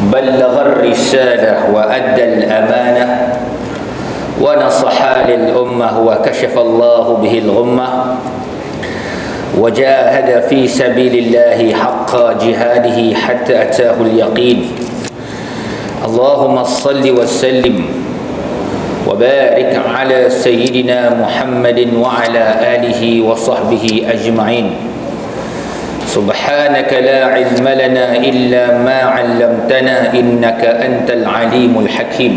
بلغ الرسالة وأدى الأمانة ونصح للأمة وكشف الله به الغمة وجاهد في سبيل الله حق جهاده حتى أتاه اليقين اللهم صل وسلم وبارك على سيدنا محمد وعلى آله وصحبه أجمعين سبحانك لا علم لنا إلا ما علمتنا إنك أنت العليم الحكيم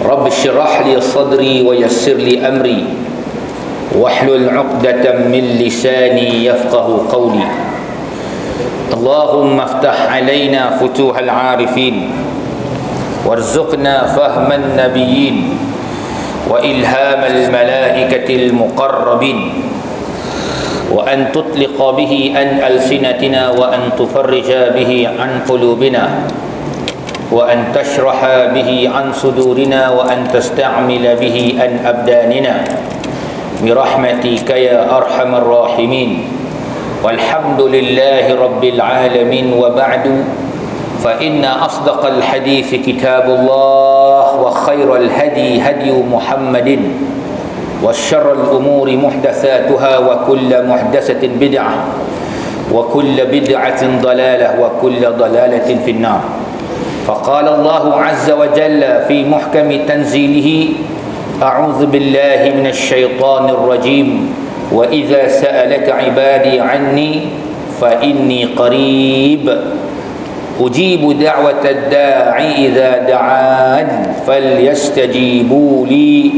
رب اشرح لي صدري ويسر لي أمري واحلل عقدة من لساني يفقه قولي اللهم افتح علينا فتوح العارفين وارزقنا فهم النبيين وإلهام الملائكة المقربين وأن تطلق به عن ألسنتنا وأن تفرج به عن قلوبنا وأن تشرح به عن صدورنا وأن تستعمل به عن أبداننا برحمتك يا أرحم الراحمين والحمد لله رب العالمين وبعد فإن أصدق الحديث كتاب الله وخير الهدي هدي محمد وشر الأمور محدثاتها وكل محدثة بدعة وكل بدعة ضلالة وكل ضلالة في النار فقال الله عز وجل في محكم تنزيله أعوذ بالله من الشيطان الرجيم وإذا سألك عبادي عني فإني قريب أجيب دعوة الداعي إذا دعان فليستجيبوا لي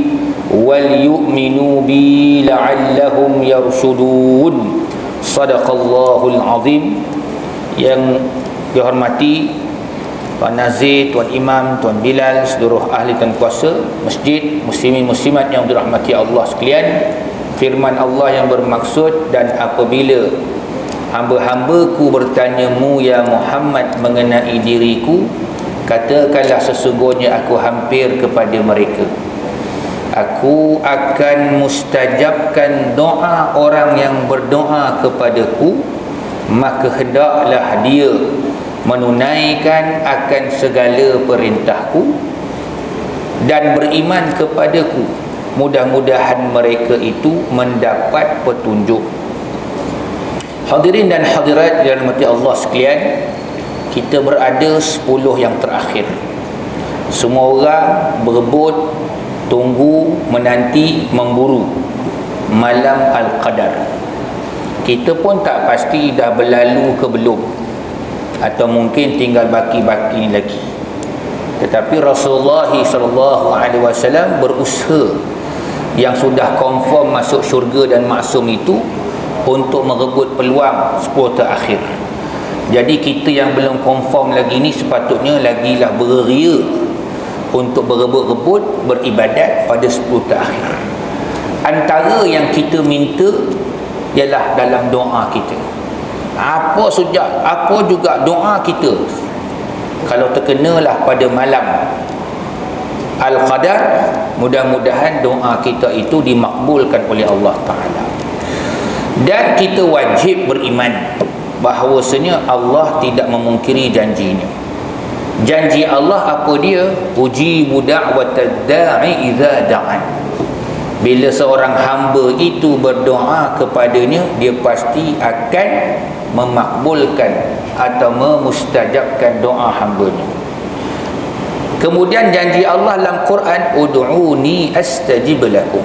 وليؤمنوا بي لعلهم يرشدون صدق الله العظيم. Yang dihormati Tuan Nazir, Tuan Imam, Tuan Bilal, seluruh ahli dan kuasa masjid, muslimin muslimat yang dirahmati Allah sekalian, firman Allah yang bermaksud, dan apabila hamba-hambaku bertanyamu ya Muhammad mengenai diriku, katakanlah sesungguhnya aku hampir kepada mereka. Aku akan mustajabkan doa orang yang berdoa kepadaku, maka hendaklah dia menunaikan akan segala perintahku dan beriman kepadaku. Mudah-mudahan mereka itu mendapat petunjuk. Hadirin dan hadirat yang dirahmati Allah sekalian, kita berada 10 yang terakhir. Semua orang berebut, tunggu, menanti, memburu malam Al-Qadar. Kita pun tak pasti dah berlalu ke belum, atau mungkin tinggal baki-baki lagi. Tetapi Rasulullah SAW berusaha yang sudah confirm masuk syurga dan maksum itu untuk merebut peluang 10 terakhir. Jadi kita yang belum confirm lagi ni sepatutnya lagilah beria untuk berebut-rebut beribadat pada 10 terakhir. Antara yang kita minta ialah dalam doa kita. Apa juga doa kita, kalau terkenalah pada malam Al-Qadar, mudah-mudahan doa kita itu dimakbulkan oleh Allah Ta'ala. Dan kita wajib beriman bahawasanya Allah tidak memungkiri janjinya. Janji Allah apa dia? Ujibu da'watad da'i idza da'an. Bila seorang hamba itu berdoa kepadanya, dia pasti akan memakbulkan atau memustajabkan doa hambanya. Kemudian janji Allah dalam Quran, ud'uni astajib lakum.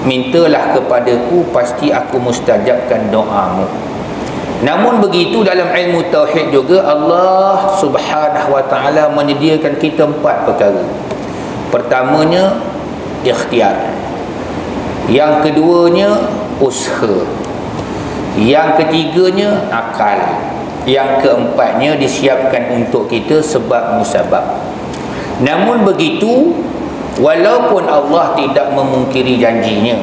Mintalah kepadaku, pasti aku mustajabkan doamu. Namun begitu dalam ilmu tauhid juga Allah Subhanahu wa taala menyediakan kita 4 perkara. Pertamanya ikhtiar. Yang keduanya usaha. Yang ketiganya akal. Yang keempatnya disiapkan untuk kita sebab musabab. Namun begitu, walaupun Allah tidak memungkiri janjinya,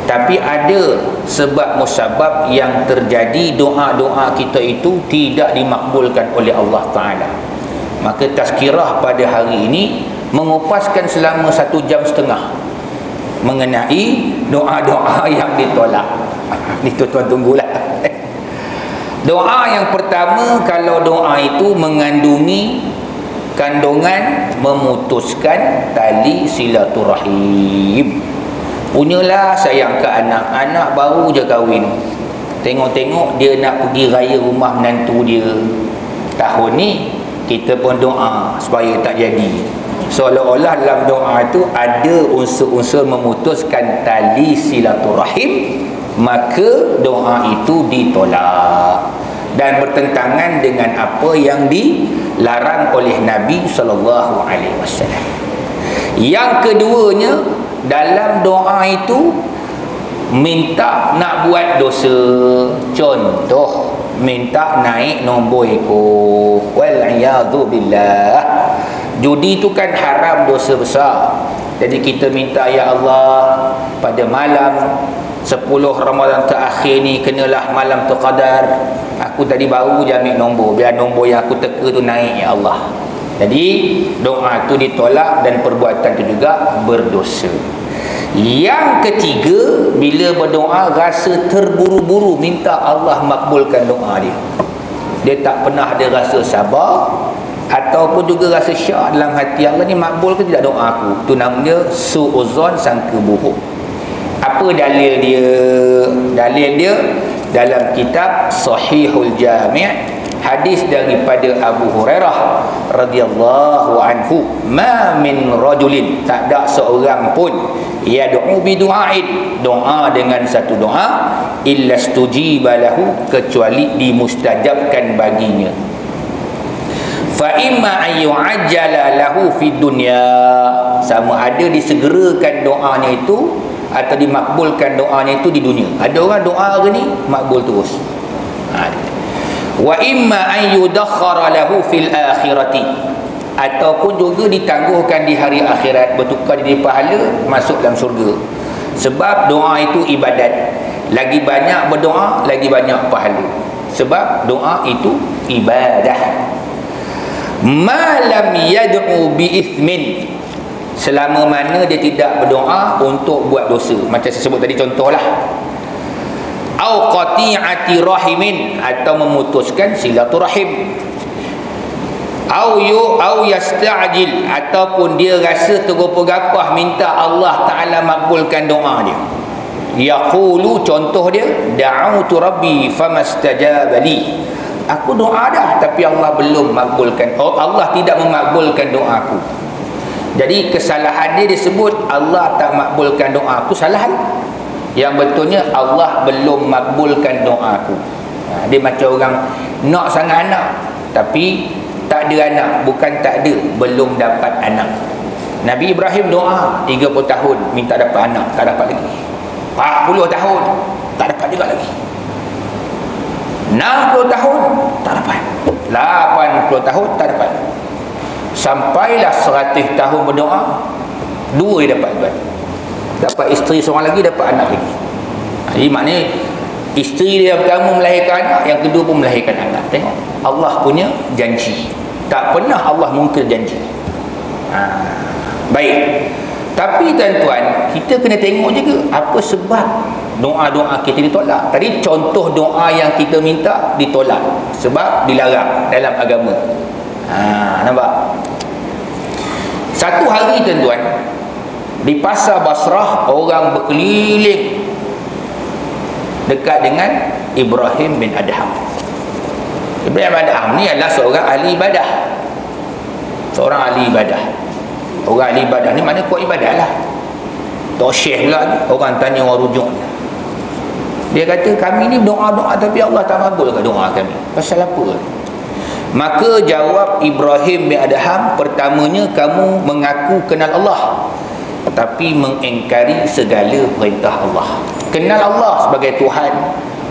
tapi ada sebab musabab yang terjadi, doa-doa kita itu tidak dimakbulkan oleh Allah Ta'ala. Maka tazkirah pada hari ini mengupaskan selama 1 jam setengah mengenai doa-doa yang ditolak. Ini tuan-tuan tunggulah. Doa yang pertama, kalau doa itu mengandungi kandungan memutuskan tali silaturahim. Punyalah sayang ke anak baru je kahwin, tengok-tengok dia nak pergi raya rumah menantu dia tahun ni, kita pun doa supaya tak jadi. Seolah-olah dalam doa itu ada unsur-unsur memutuskan tali silaturahim, maka doa itu ditolak dan bertentangan dengan apa yang dilarang oleh Nabi SAW. Yang keduanya, dalam doa itu minta nak buat dosa. Contoh, minta naik nombor ekor, wal'iyadzubillah. Judi itu kan haram, dosa besar. Jadi kita minta, ya Allah, pada malam 10 Ramadan terakhir ni kenalah malam terqadar. Aku tadi baru je ambil nombor, biar nombor yang aku teka tu naik, ya Allah. Jadi doa tu ditolak dan perbuatan tu juga berdosa. Yang ketiga, bila berdoa rasa terburu-buru minta Allah makbulkan doa dia. Dia tak pernah ada rasa sabar, ataupun juga rasa syak dalam hati, Allah ni makbul ke tidak doa aku. Tu namanya su'uzon, sangka buruk. Apa dalil dia? Dalil dia dalam kitab Sahihul Jami', hadis daripada Abu Hurairah radhiyallahu anhu, ma min rajulin, tak ada seorang pun, yad'u bi du'ain, doa dengan satu doa, illa stujiba lahu, kecuali dimustajabkan baginya. Fa imma an yu'ajjala lahu fid dunya, sama ada disegerakan doanya itu atau dimakbulkan doanya itu di dunia. Ada orang doa hari ni makbul terus. Wa imma an yudakhkhara lahu fil akhirati, ataupun juga ditangguhkan di hari akhirat, bertukar jadi pahala masuk dalam syurga. Sebab doa itu ibadat. Lagi banyak berdoa, lagi banyak pahala. Sebab doa itu ibadah. Ma lam yad'u bi ithmin, selama mana dia tidak berdoa untuk buat dosa. Macam saya sebut tadi contohlah, au qati'ati rahimin, atau memutuskan silaturahim, au yasta'jil, ataupun dia rasa tergopah-gapah minta Allah Ta'ala makbulkan doa dia. Yaqulu, contoh dia, da'autu rabbi famastajaba li, aku doa dah tapi Allah belum makbulkan, Allah tidak memakbulkan doaku. Jadi kesalahan dia disebut Allah tak makbulkan doa aku, salah. Yang betulnya Allah belum makbulkan doa aku. Dia macam orang nak sangat anak tapi tak ada anak, bukan tak ada, belum dapat anak. Nabi Ibrahim doa 30 tahun minta dapat anak, tak dapat lagi. 40 tahun tak dapat juga lagi. 60 tahun tak dapat. 80 tahun tak dapat. Sampailah 100 tahun berdoa, 2 dia dapat. Dapat isteri seorang lagi, dapat anak lagi. Jadi maknanya isteri dia yang pertama melahirkan anak, yang kedua pun melahirkan anak. Tengok Allah punya janji, tak pernah Allah mungkir janji. Baik, tapi tuan-tuan, kita kena tengok juga apa sebab doa-doa kita ditolak. Tadi contoh doa yang kita minta ditolak sebab dilarang dalam agama. Nampak? Satu hari tuan-tuan, di pasar Basrah, orang berkeliling dekat dengan Ibrahim bin Adham. Ibrahim bin Adham ni adalah seorang ahli ibadah. Seorang ahli ibadah. Orang ahli ibadah ni mana kuat ibadah lah. Tok Syekh pula ni, orang tanya, orang rujuk. Dia kata, kami ni doa-doa tapi Allah tak makbul ke doa kami. Pasal apa? Maka jawab Ibrahim bin Adham, pertamanya kamu mengaku kenal Allah tapi mengingkari segala perintah Allah. Kenal Allah sebagai Tuhan,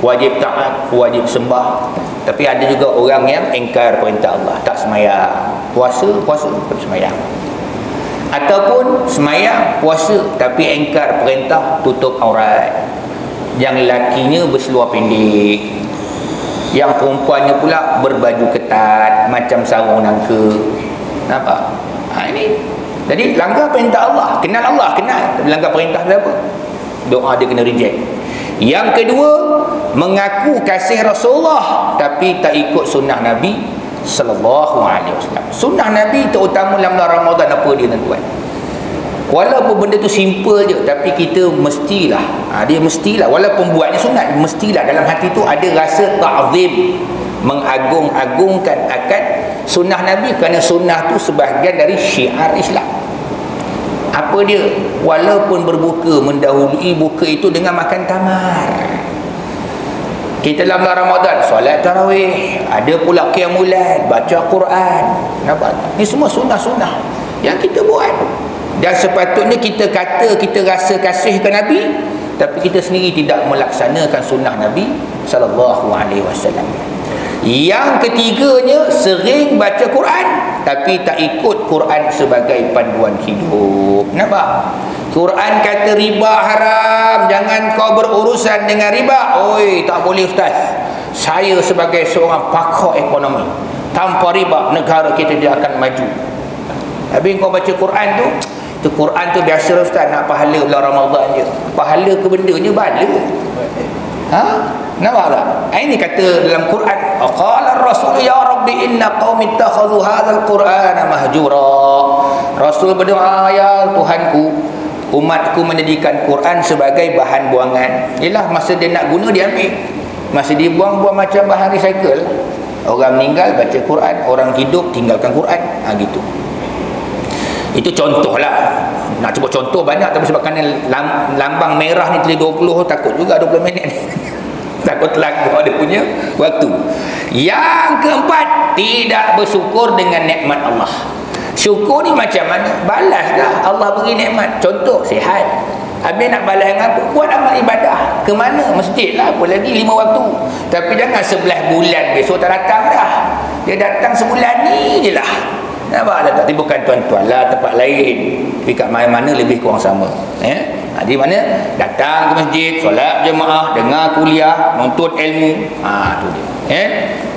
wajib taat, wajib sembah, tapi ada juga orang yang ingkar perintah Allah, tak semayang, puasa tak semayang, ataupun semayang, puasa tapi ingkar perintah tutup aurat. Yang lakinya berseluar pendek, yang perempuannya pula berbaju ketat macam sarung nangka. Nampak? Ini jadi langgar perintah Allah. Kenal Allah, kenal, tapi langgar perintah dia apa? Doa dia kena reject. Yang kedua, mengaku kasih Rasulullah tapi tak ikut sunnah Nabi sallallahu alaihi wasallam. Sunnah Nabi terutama dalam bulan Ramadan apa dia tuan-tuan? Walaupun benda tu simple je, tapi kita mestilah dia mestilah, walaupun buatnya sunat, mestilah dalam hati tu ada rasa ta'zim, mengagung-agungkan akan sunnah Nabi, kerana sunnah tu sebahagian dari syiar Islam. Apa dia? Walaupun berbuka, mendahului buka itu dengan makan tamar. Kita dalam bulan Ramadan solat tarawih, ada pula qiyamul lail, baca Quran. Nampak? Ini semua sunnah-sunnah yang kita buat. Dan sepatutnya kita kata kita rasa kasih ke Nabi, tapi kita sendiri tidak melaksanakan sunnah Nabi sallallahu alaihi wasallam. Yang ketiganya, sering baca Quran tapi tak ikut Quran sebagai panduan hidup. Nampak? Quran kata riba haram, jangan kau berurusan dengan riba. Oi, tak boleh ustaz. Saya sebagai seorang pakar ekonomi, tanpa riba negara kita dia akan maju. Habis kau baca Quran tu Quran tu biasa ustaz, nak pahala bulan Ramadan je. Pahala ke bendanya bala. Nampak tak? Ini kata dalam Quran, qala ar-rasul ya rabbi inna qaumi ittakhadhu hadzal qur'ana mahjura. Rasul berdoa, ya Tuhanku, umatku menjadikan Quran sebagai bahan buangan. Yalah, masa dia nak guna dia ambil, masa dia buang macam bahan recycle. Orang meninggal baca Quran, orang hidup tinggalkan Quran. Gitu. Itu contohlah. Nak cuba contoh banyak, tapi sebab kerana lambang merah ni tulis 20, takut juga 20 minit ni. Takut lagu ada punya waktu. Yang keempat, tidak bersyukur dengan nikmat Allah. Syukur ni macam mana? Balas dah Allah beri nikmat. Contoh, sihat. Habis nak balas dengan apa? Buat amal ibadah. Ke mana? Masjid lah, apa lagi 5 waktu. Tapi jangan 11 bulan besok tak datang dah. Dia datang sebulan ni je lah. Nampak tak? Tapi bukan tuan-tuan lah, tempat lain. Tapi kat mana-mana lebih kurang sama. Di mana? Datang ke masjid, solat jemaah, dengar kuliah, menuntut ilmu. Tu dia.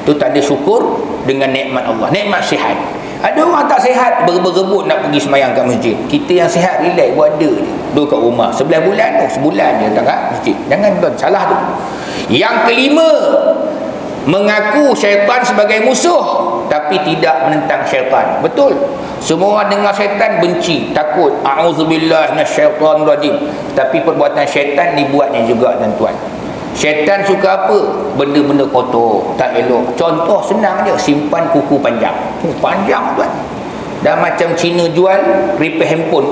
Tu tanda syukur dengan nikmat Allah. Nikmat sihat. Ada orang tak sihat, berebut nak pergi semayang kat masjid. Kita yang sihat, relax, buat ada je. Duduk kat rumah. 11 bulan tu, sebulan dia datang kat masjid. Jangan tuan, salah tu. Yang kelima, mengaku syaitan sebagai musuh tapi tidak menentang syaitan. Betul, semua orang dengar syaitan benci, takut, a'udzubillah minasyaitonirrajim, tapi perbuatan syaitan dibuatnya juga tuan-tuan. Syaitan suka apa? Benda-benda kotor, tak elok. Contoh senang je, simpan kuku panjang. Panjang tuan. Dan macam Cina jual repair handphone,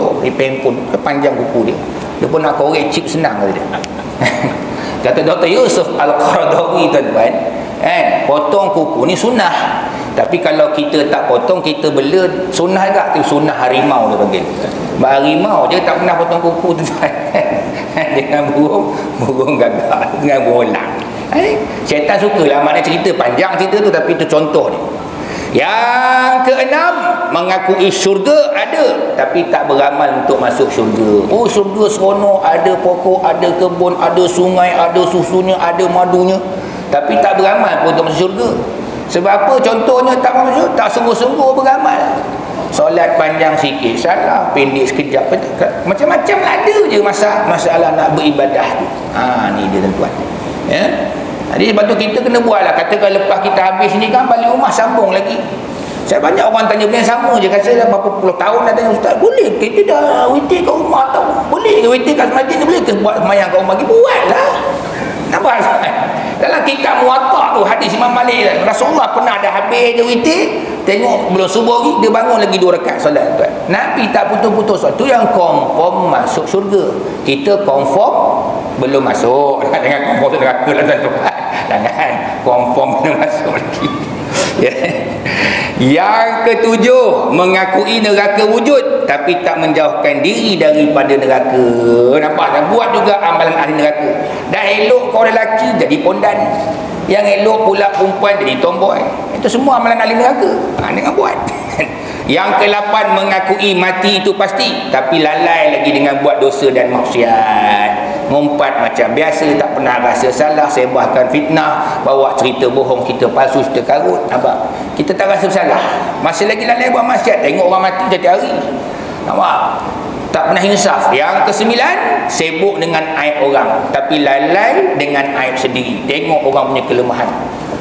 panjang kuku dia. Dia pun nak korek chip senang kata dia. Kata Dr. Yusuf Al-Qaradawi tuan-tuan, potong kuku ni sunnah. Tapi kalau kita tak potong, kita bela, sunnah juga. Itu sunnah harimau dia panggil. Harimau je tak pernah potong kuku tu tuan. Dengan burung gagak, dengan burung elang. Syaitan sukalah mana cerita panjang cerita tu, tapi itu contoh dia. Yang keenam, mengakui syurga ada tapi tak beramal untuk masuk syurga. Oh, syurga seronok, ada pokok, ada kebun, ada sungai, ada susunya, ada madunya, tapi tak beramal pun untuk masuk syurga. Sebab apa? Contohnya tak masuk, tak sungguh-sungguh beramal. Solat panjang sikit salah, pendek sekejap, macam-macam ada je masalah nak beribadah tu. Ni dia tuan-tuan. Jadi sebab tu kita kena buat lah. Katakan lepas kita habis ni kan, balik rumah sambung lagi. Saya banyak orang tanya benda sama je. Kata saya berapa puluh tahun dah tanya, ustaz, boleh ke kita dah witir kat rumah tau? Boleh ke witir kat masjid ni? Boleh ke buat semayang kat rumah? Buat lah. Nampak? Dalam kitab Muwatta tu, hadis Imam Malik, Rasulullah pernah dah habis dia witir, tengok belum subuh lagi, dia bangun lagi 2 rakaat solat tuan. Nabi tak putus-putus. Tu yang confirm masuk syurga. Kita confirm belum masuk. Jangan confirm neraka lah tuan-tuan. Jangan confirm belum masuk lagi. Yang ketujuh, mengakui neraka wujud tapi tak menjauhkan diri daripada neraka. Nampak tak? Buat juga amalan ahli neraka. Dah elok kau lelaki jadi pondan, yang elok pula perempuan jadi tomboy. Itu semua amalan ahli neraka. Dengan buat. Yang ke-8, mengakui mati itu pasti tapi lalai lagi dengan buat dosa dan maksiat. Ngumpat macam biasa, tak pernah rasa salah, sebarkan fitnah, bawa cerita bohong, kita palsu, kita karut. Nampak? Kita tak rasa salah, masih lagi lalai buat maksiat. Tengok orang mati setiap hari. Nampak? tak pernah insaf. Yang kesembilan, sibuk dengan aib orang tapi lalai dengan aib sendiri. Tengok orang punya kelemahan,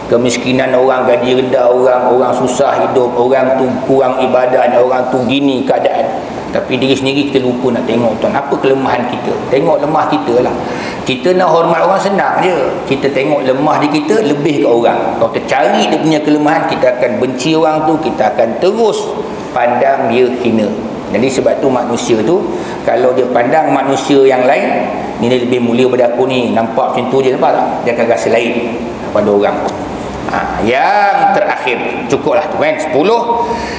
kemiskinan orang, gaji rendah orang susah hidup, orang tu kurang ibadat, orang tu gini keadaan, tapi diri sendiri kita lupa nak tengok tuan, apa kelemahan kita. Tengok lemah kita lah. Kita nak hormat orang senang je, kita tengok lemah di kita lebih ke orang. Kalau kita cari dia punya kelemahan, kita akan benci orang tu, kita akan terus pandang dia hina. Jadi sebab tu manusia tu, kalau dia pandang manusia yang lain, ni dia lebih mulia pada aku ni, nampak macam tu je, nampak tak? Dia akan rasa lain pada orang. Yang terakhir, cukuplah tu kan, 10.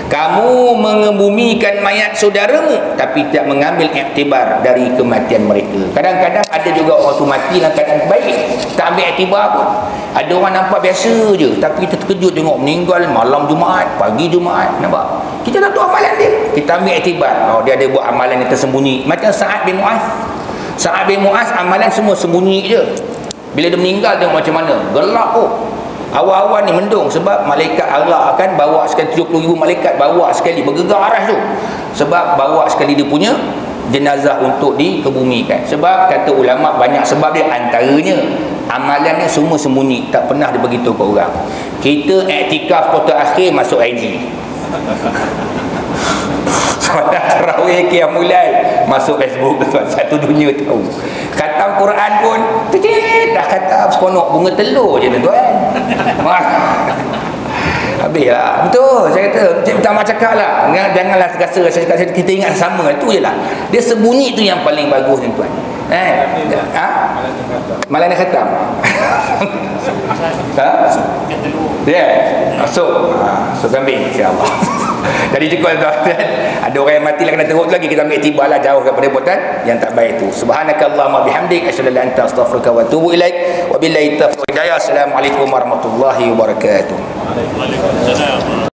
Kamu mengebumikan mayat saudaramu tapi tidak mengambil iktibar dari kematian mereka. Kadang-kadang ada juga orang tu mati dalam keadaan baik, tak ambil iktibar pun. Ada orang nampak biasa je, tapi kita terkejut tengok meninggal malam Jumaat, pagi Jumaat, nampak? Kita tak tahu amalan dia, kita ambil iktibar. Dia ada buat amalan yang tersembunyi. Macam Sa'ad bin Mu'az. Sa'ad bin Mu'az amalan semua sembunyi je. Bila dia meninggal tengok macam mana, gelap pun. Awal-awal ni mendung sebab malaikat Allah akan bawa sekali, 70,000 malaikat bawa sekali, bergegar aras tu, sebab bawa sekali dia punya jenazah untuk dikebumikan. Sebab kata ulama banyak sebab dia, antaranya amalannya semua sembunyi, tak pernah dia beritahu ke orang. Kita iktikaf kota akhir masuk IG, solat tarawih qiyamul lail masuk Facebook, satu dunia tahu. Khatam Quran pun dah khatam seronok bunga telur je tuan. Habislah. Betul saya kata, Cik Pertama cakap lah, janganlah rasa kita ingat sama, itu je lah. Dia sembunyi tu yang paling bagus ni tuan. Malam dah khatam. Masuk kambing insya-Allah. Jadi cukup tuan-tuan. Ada orang yang mati lah kena teruk lagi, kita ambil tiba lah jauh daripada perbuatan yang tak baik itu. Subhanakallahumma bihamdik asyhadu an la ilaha illa anta astaghfiruka wa atubu ilaik. Wabillahi taufiq wal hidayah. Assalamualaikum warahmatullahi wabarakatuh. Waalaikumsalam.